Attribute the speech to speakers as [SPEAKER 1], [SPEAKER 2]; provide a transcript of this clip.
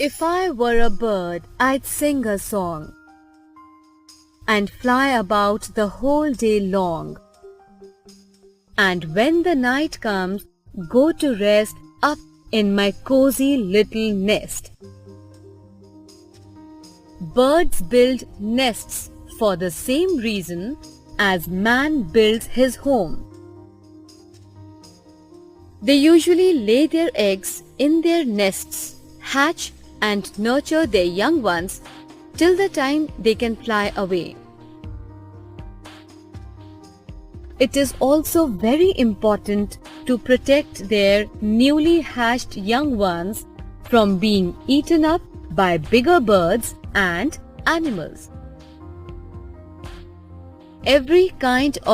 [SPEAKER 1] If I were a bird, I'd sing a song and fly about the whole day long. And when the night comes, go to rest up in my cozy little nest. Birds build nests for the same reason as man builds his home. They usually lay their eggs in their nests, hatch and nurture their young ones till the time they can fly away. It is also very important to protect their newly hatched young ones from being eaten up by bigger birds and animals. Every kind of